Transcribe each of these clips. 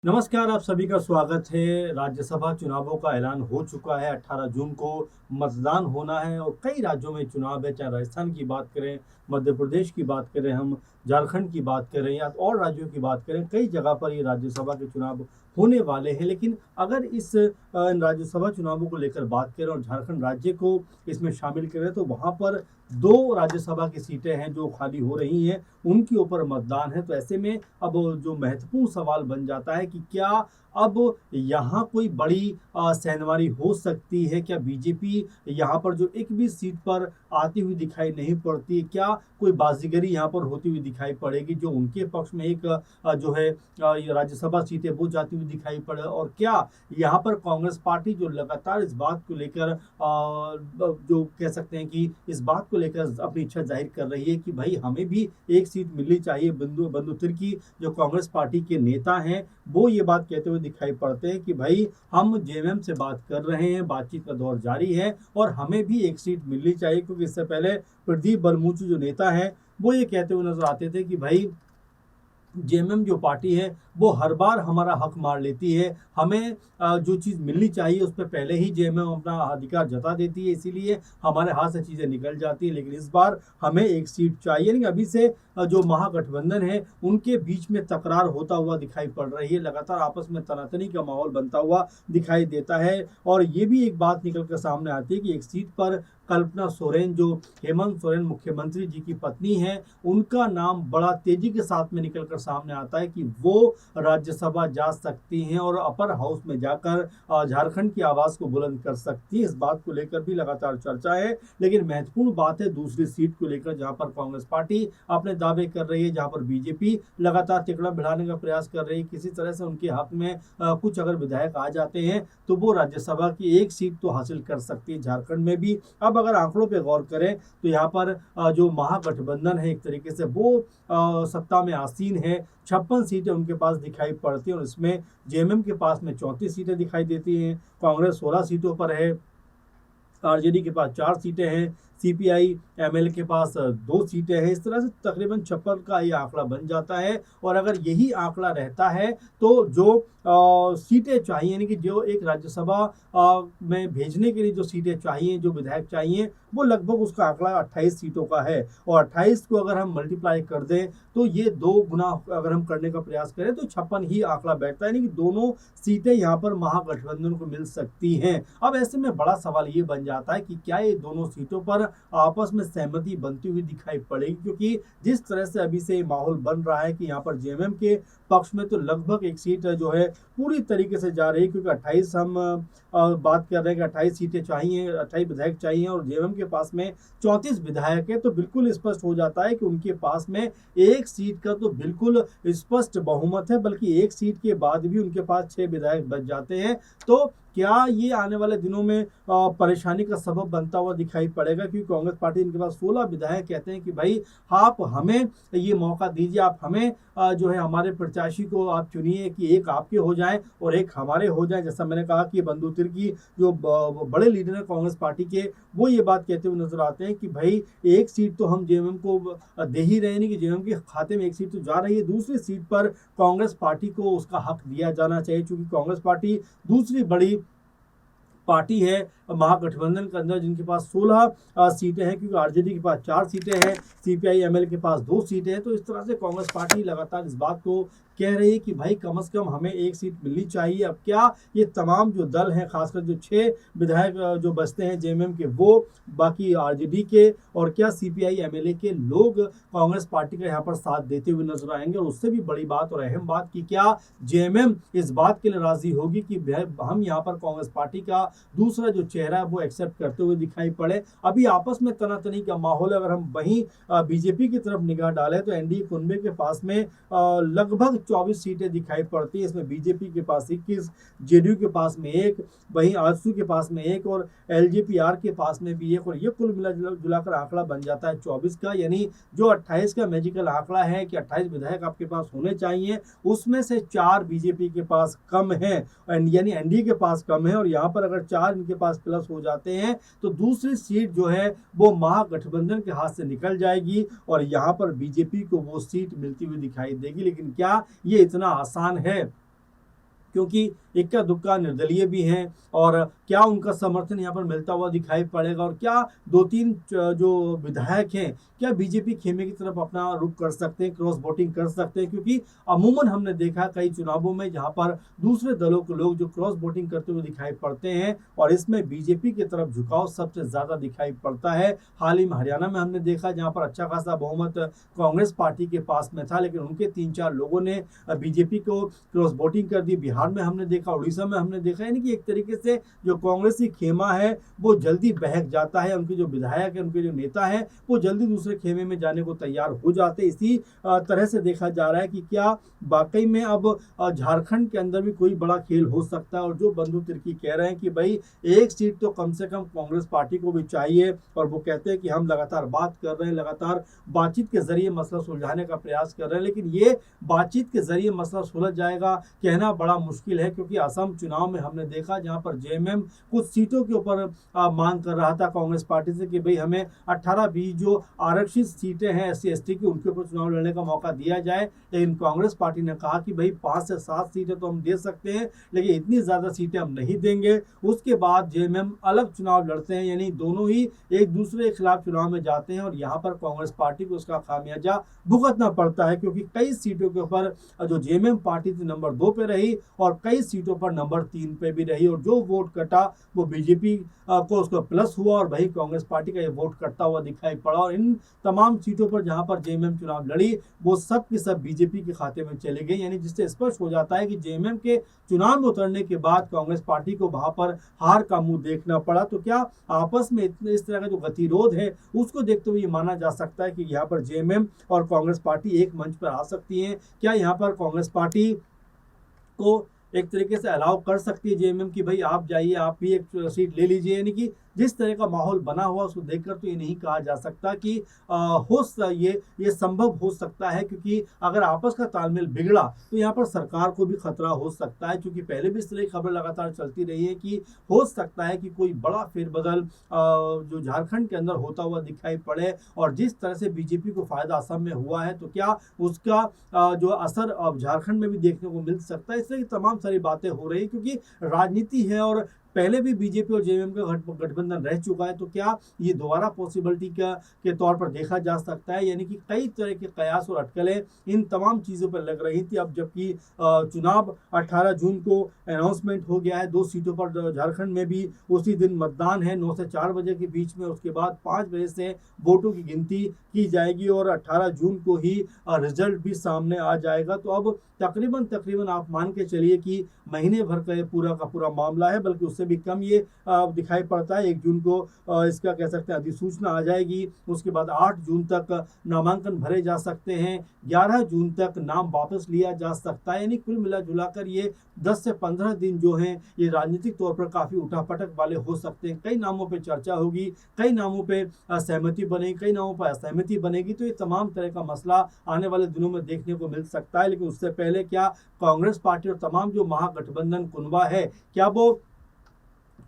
नमस्कार, आप सभी का स्वागत है। राज्यसभा चुनावों का ऐलान हो चुका है। 18 जून को मतदान होना है और कई राज्यों में चुनाव है, चाहे राजस्थान की बात करें, मध्य प्रदेश की बात करें, हम झारखंड की बात करें या और राज्यों की बात करें, कई जगह पर ये राज्यसभा के चुनाव होने वाले हैं। लेकिन अगर इस राज्यसभा चुनावों को लेकर बात करें और झारखंड राज्य को इसमें शामिल करें, तो वहाँ पर 2 राज्यसभा की सीटें हैं जो खाली हो रही हैं, उनके ऊपर मतदान है। तो ऐसे में अब जो महत्वपूर्ण सवाल बन जाता है कि क्या अब यहाँ कोई बड़ी सहनवारी हो सकती है? क्या बीजेपी यहाँ पर जो एक भी सीट पर आती हुई दिखाई नहीं पड़ती, क्या कोई बाजीगरी यहाँ पर होती हुई दिखाई पड़ेगी जो उनके पक्ष में एक जो है ये राज्यसभा सीटें वो जाती हुई दिखाई पड़े? और क्या यहाँ पर कांग्रेस पार्टी जो लगातार इस बात को लेकर जो कह सकते हैं कि इस बात को लेकर अपनी इच्छा जाहिर कर रही है कि भाई हमें भी एक सीट मिलनी चाहिए। बंधु तिर्की जो कांग्रेस पार्टी के नेता हैं, वो ये बात कहते हुए दिखाई पड़ते हैं कि भाई हम जेएमएम से बात कर रहे हैं, बातचीत का दौर जारी है और हमें भी एक सीट मिलनी चाहिए। क्योंकि इससे पहले प्रदीप बलमूचु जो नेता हैं, वो ये कहते हुए नजर आते थे कि भाई जेएमएम जो पार्टी है वो हर बार हमारा हक मार लेती है। हमें जो चीज़ मिलनी चाहिए उस पर पहले ही जेएमएम अपना अधिकार जता देती है, इसीलिए हमारे हाथ से चीज़ें निकल जाती हैं। लेकिन इस बार हमें एक सीट चाहिए। यानी अभी से जो महागठबंधन है उनके बीच में तकरार होता हुआ दिखाई पड़ रही है। लगातार आपस में तनातनी का माहौल बनता हुआ दिखाई देता है। और ये भी एक बात निकल कर सामने आती है कि एक सीट पर कल्पना सोरेन, जो हेमंत सोरेन मुख्यमंत्री जी की पत्नी है, उनका नाम बड़ा तेजी के साथ में निकल कर सामने आता है कि वो राज्यसभा जा सकती हैं और अपर हाउस में जाकर झारखंड की आवाज को बुलंद कर सकती है। इस बात को लेकर भी लगातार चर्चा है। लेकिन महत्वपूर्ण बात है दूसरी सीट को लेकर, जहां पर कांग्रेस पार्टी अपने दावे कर रही है, जहां पर बीजेपी लगातार तिकड़ा बढ़ाने का प्रयास कर रही है। किसी तरह से उनके हक में कुछ अगर विधायक आ जाते हैं तो वो राज्यसभा की एक सीट तो हासिल कर सकती है झारखंड में भी। अब अगर आंकड़ों पे गौर करें तो यहाँ पर जो महागठबंधन है एक तरीके से वो सत्ता में आसीन है। 56 सीटें उनके पास दिखाई पड़ती हैं और इसमें जेएमएम के पास में 34 सीटें दिखाई देती हैं। कांग्रेस 16 सीटों पर है, आरजेडी के पास 4 सीटें हैं, सीपीआई एमएल के पास 2 सीटें हैं। इस तरह से तकरीबन 56 का ये आंकड़ा बन जाता है। और अगर यही आंकड़ा रहता है तो जो सीटें चाहिए, यानी कि जो एक राज्यसभा में भेजने के लिए जो सीटें चाहिए, जो विधायक चाहिए, वो लगभग उसका आंकड़ा 28 सीटों का है। और 28 को अगर हम मल्टीप्लाई कर दें तो ये 2 गुना अगर हम करने का प्रयास करें तो 56 ही आंकड़ा बैठता है। यानी कि दोनों सीटें यहाँ पर महागठबंधन को मिल सकती हैं। अब ऐसे में बड़ा सवाल ये बन जाता है कि क्या ये दोनों सीटों पर आपस में सहमति बनती हुई दिखाई पड़ेगी? क्योंकि जिस तरह से अभी से माहौल बन रहा है कि यहाँ पर जेएमएम के पक्ष में तो लगभग एक सीट जो है पूरी तरीके से जा रही है। क्योंकि 28 हम बात कर रहे हैं कि 28 सीटें चाहिए, 28 विधायक चाहिए और जेएमएम के पास में 34 विधायक है। तो बिल्कुल स्पष्ट हो जाता है कि उनके पास में एक सीट का तो बिल्कुल स्पष्ट बहुमत है, बल्कि एक सीट के बाद भी उनके पास 6 विधायक बच जाते हैं। तो क्या ये आने वाले दिनों में परेशानी का सबब बनता हुआ दिखाई पड़ेगा? क्योंकि कांग्रेस पार्टी, इनके पास 16 विधायक कहते हैं कि भाई आप हमें ये मौका दीजिए, आप हमें जो है हमारे प्रत्याशी को आप चुनिए कि एक आपके हो जाए और एक हमारे हो जाए। जैसा मैंने कहा कि बंधु तिर्की जो बड़े लीडर हैं कांग्रेस पार्टी के, वो ये बात कहते हुए नजर आते हैं कि भाई एक सीट तो हम जेएमएम को दे ही रहे, नहीं कि जेएमएम के खाते में एक सीट तो जा रही है, दूसरी सीट पर कांग्रेस पार्टी को उसका हक दिया जाना चाहिए। क्योंकि कांग्रेस पार्टी दूसरी बड़ी पार्टी है महागठबंधन के अंदर, जिनके पास 16 सीटें हैं। क्योंकि आरजेडी के पास 4 सीटें हैं, सीपीआई एमएल के पास 2 सीटें हैं। तो इस तरह से कांग्रेस पार्टी लगातार इस बात को कह रही है कि भाई कम से कम हमें एक सीट मिलनी चाहिए। अब क्या ये तमाम जो दल हैं, खासकर जो 6 विधायक जो बचते हैं जेएमएम के, वो बाकी आरजेडी के और क्या सीपीआई एमएलए के लोग कांग्रेस पार्टी का यहाँ पर साथ देते हुए नजर आएंगे? और उससे भी बड़ी बात और अहम बात कि क्या जेएमएम इस बात के लिए राजी होगी कि हम यहाँ पर कांग्रेस पार्टी का दूसरा जो चेहरा है वो एक्सेप्ट करते हुए दिखाई पड़े? अभी आपस में तनातनी का माहौल है। अगर हम वहीं बीजेपी की तरफ निगाह डालें तो एनडीए कुनबे के पास में लगभग 24 सीटें दिखाई पड़ती है। इसमें बीजेपी के पास 21, जेडीयू के पास में 1, वहीं आजसू के पास में 1 और एलजेपीआर के पास में भी 1। और ये कुल मिला जुलाकर आंकड़ा बन जाता है 24 का। यानी जो 28 का मैजिकल आंकड़ा है कि 28 विधायक आपके पास होने चाहिए, उसमें से 4 बीजेपी के पास कम है, यानी एनडीए के पास कम है। और यहाँ पर अगर 4 इनके पास प्लस हो जाते हैं तो दूसरी सीट जो है वो महागठबंधन के हाथ से निकल जाएगी और यहाँ पर बीजेपी को वो सीट मिलती हुई दिखाई देगी। लेकिन क्या ये इतना आसान है? क्योंकि इक्का दुक्का निर्दलीय भी हैं और क्या उनका समर्थन यहाँ पर मिलता हुआ दिखाई पड़ेगा और क्या दो तीन जो विधायक हैं क्या बीजेपी खेमे की तरफ अपना रुख कर सकते हैं, क्रॉस वोटिंग कर सकते हैं, क्योंकि अमूमन हमने देखा कई चुनावों में जहां पर दूसरे दलों के लोग जो क्रॉस वोटिंग करते हुए दिखाई पड़ते हैं और इसमें बीजेपी की तरफ झुकाव सबसे ज्यादा दिखाई पड़ता है। हाल ही में हरियाणा में हमने देखा जहां पर अच्छा खासा बहुमत कांग्रेस पार्टी के पास में था, लेकिन उनके 3-4 लोगों ने बीजेपी को क्रॉस वोटिंग कर दी। बिहार में हमने देखा, उड़ीसा में हमने देखा, यानी कि एक तरीके से जो कांग्रेसी खेमा है वो जल्दी बहक जाता है, उनके जो विधायक है, उनके जो नेता है वो जल्दी दूसरे खेमे में जाने को तैयार हो जाते। इसी तरह से देखा जा रहा है कि क्या वाकई में अब झारखंड के अंदर भी कोई बड़ा खेल हो सकता है और जो बंधु तिर्की कह रहे हैं कि भाई एक सीट तो कम से कम कांग्रेस पार्टी को भी चाहिए और वो कहते हैं कि हम लगातार बात कर रहे हैं, लगातार बातचीत के जरिए मसला सुलझाने का प्रयास कर रहे हैं, लेकिन ये बातचीत के जरिए मसला सुलझ जाएगा कहना बड़ा मुश्किल है, क्योंकि असम चुनाव में हमने देखा जहां पर जेएमएम कुछ सीटों के ऊपर मांग कर रहा था कांग्रेस पार्टी से कि भाई हमें 18-20 जो आरक्षित सीटें हैं SC ST की उनके ऊपर चुनाव लड़ने का मौका दिया जाए, लेकिन कांग्रेस पार्टी ने कहा कि भाई 5 से 7 सीटें तो हम दे सकते हैं लेकिन इतनी ज्यादा सीटें हम नहीं देंगे। उसके बाद जेएमएम अलग चुनाव लड़ते हैं, यानी दोनों ही एक दूसरे के खिलाफ चुनाव में जाते हैं और यहाँ पर कांग्रेस पार्टी को उसका खामियाजा भुगतना पड़ता है, क्योंकि कई सीटों के ऊपर जो जेएमएम पार्टी थी नंबर 2 पे रही और कई सीटों पर नंबर 3 पे भी रही और जो वोट कटा वो बीजेपी को उसका प्लस हुआ और वही कांग्रेस पार्टी का ये वोट कटता हुआ दिखाई पड़ा और इन तमाम सीटों पर जहां पर जेएमएम चुनाव लड़ी वो सब की सब बीजेपी के खाते में चले गए, यानी जिससे स्पष्ट हो जाता है कि जेएमएम के चुनाव में उतरने के बाद कांग्रेस पार्टी को वहां पर हार का मुंह देखना पड़ा। तो क्या आपस में इस तरह का जो गतिरोध है उसको देखते हुए ये माना जा सकता है कि यहाँ पर जेएमएम और कांग्रेस पार्टी एक मंच पर आ सकती है? क्या यहाँ पर कांग्रेस पार्टी को एक तरीके से अलाउ कर सकती है जेएमएम कि भाई आप जाइए, आप भी एक सीट ले लीजिए? यानी कि जिस तरह का माहौल बना हुआ उसको देखकर तो ये नहीं कहा जा सकता कि ये संभव हो सकता है, क्योंकि अगर आपस का तालमेल बिगड़ा तो यहाँ पर सरकार को भी खतरा हो सकता है, क्योंकि पहले भी इस तरह की खबर लगातार चलती रही है कि हो सकता है कि कोई बड़ा फेरबदल जो झारखंड के अंदर होता हुआ दिखाई पड़े और जिस तरह से बीजेपी को फायदा असम में हुआ है तो क्या उसका जो असर अब झारखंड में भी देखने को मिल सकता है। इस तरह की तमाम सारी बातें हो रही है, क्योंकि राजनीति है और पहले भी बीजेपी और जेएमएम का गठबंधन रह चुका है, तो क्या ये दोबारा पॉसिबिलिटी के तौर पर देखा जा सकता है? यानी कि कई तरह के कयास और अटकलें इन तमाम चीज़ों पर लग रही थी। अब जबकि चुनाव 18 जून को अनाउंसमेंट हो गया है, 2 सीटों पर झारखंड में भी उसी दिन मतदान है 9 से 4 बजे के बीच में, उसके बाद 5 बजे से वोटों की गिनती की जाएगी और 18 जून को ही रिजल्ट भी सामने आ जाएगा। तो अब तकरीबन आप मान के चलिए कि महीने भर का ये पूरा का पूरा मामला है, बल्कि उससे भी कम ये दिखाई पड़ता है। 1 जून को इसका कह सकते हैं अधिसूचना आ जाएगी, उसके बाद 8 जून तक नामांकन भरे जा सकते हैं, 11 जून तक नाम वापस लिया जा सकता है। यानी कुल मिला जुलाकर ये 10 से 15 दिन जो हैं ये राजनीतिक तौर पर काफ़ी उठापटक वाले हो सकते हैं। कई नामों पे चर्चा होगी, कई नामों पे सहमति बनेगी, कई नामों पर असहमति बनेगी, तो ये तमाम तरह का मसला आने वाले दिनों में देखने को मिल सकता है। लेकिन उससे पहले क्या कांग्रेस पार्टी और तमाम जो महागठबंधन कुनबा है क्या वो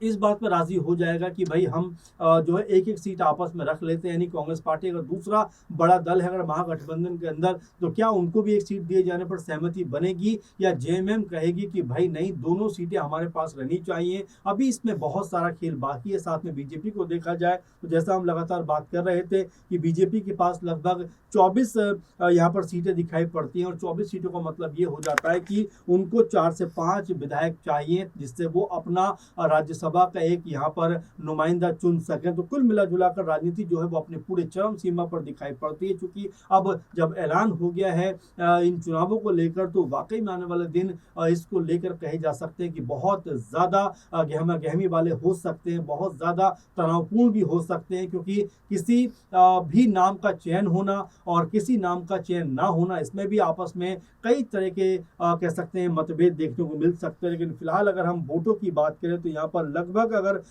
इस बात पर राजी हो जाएगा कि भाई हम जो है एक सीट आपस में रख लेते हैं? यानी कांग्रेस पार्टी अगर दूसरा बड़ा दल है अगर महागठबंधन के अंदर, तो क्या उनको भी एक सीट दिए जाने पर सहमति बनेगी या जेएमएम कहेगी कि भाई नहीं, दोनों सीटें हमारे पास रहनी चाहिए? अभी इसमें बहुत सारा खेल बाकी है। साथ में बीजेपी को देखा जाए तो जैसा हम लगातार बात कर रहे थे कि बीजेपी के पास लगभग 24 यहाँ पर सीटें दिखाई पड़ती हैं और 24 सीटों का मतलब ये हो जाता है कि उनको 4 से 5 विधायक चाहिए जिससे वो अपना राज्यसभा का एक यहाँ पर नुमाइंदा चुन सकें। तो कुल मिला जुलाकर राजनीति जो है वो अपने पूरे चरम सीमा पर दिखाई पड़ती है, क्योंकि अब जब ऐलान हो गया है इन चुनावों को लेकर तो वाकई में आने वाले दिन इसको लेकर कहे जा सकते हैं कि बहुत ज़्यादा गहमा गहमी वाले हो सकते हैं, बहुत ज़्यादा तनावपूर्ण भी हो सकते हैं, क्योंकि किसी भी नाम का चयन होना और किसी नाम का चयन ना होना, इसमें भी आपस में कई तरह के कह सकते हैं मतभेद देखने को मिल सकते हैं। लेकिन फिलहाल अगर हम वोटों की बात करें तो यहाँ पर लगभग अगर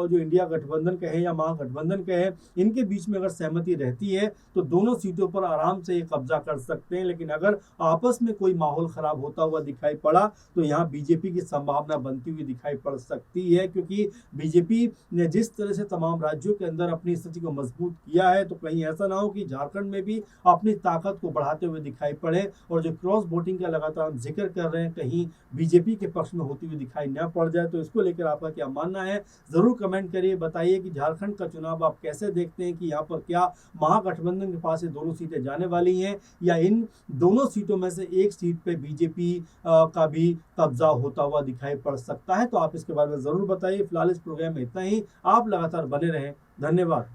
जो इंडिया गठबंधन कहे या महागठबंधन कहे, इनके बीच में अगर सहमति रहती है तो दोनों सीटों पर आराम से ये कब्जा कर सकते हैं। लेकिन अगर आपस में कोई माहौल खराब होता हुआ दिखाई पड़ा तो यहाँ बीजेपी की संभावना बनती हुई दिखाई पड़ सकती है, क्योंकि बीजेपी ने जिस तरह से तमाम राज्यों के अंदर अपनी स्थिति को मजबूत किया है, तो कहीं ऐसा ना हो कि झारखंड में भी अपनी ताकत को बढ़ाते हुए दिखाई पड़े और जो क्रॉस वोटिंग का लगातार हम जिक्र कर रहे हैं कहीं बीजेपी के पक्ष में होती हुई दिखाई न पड़ जाए। तो इसको लेकर आपका क्या मानना है, जरूर कमेंट करिए, बताइए कि झारखंड का चुनाव आप कैसे देखते हैं, कि यहाँ पर क्या महागठबंधन के पास ये दोनों सीटें जाने वाली हैं या इन दोनों सीटों में से एक सीट पे बीजेपी का भी कब्जा होता हुआ दिखाई पड़ सकता है। तो आप इसके बारे में जरूर बताइए। फिलहाल इस प्रोग्राम में इतना ही, आप लगातार बने रहें। धन्यवाद।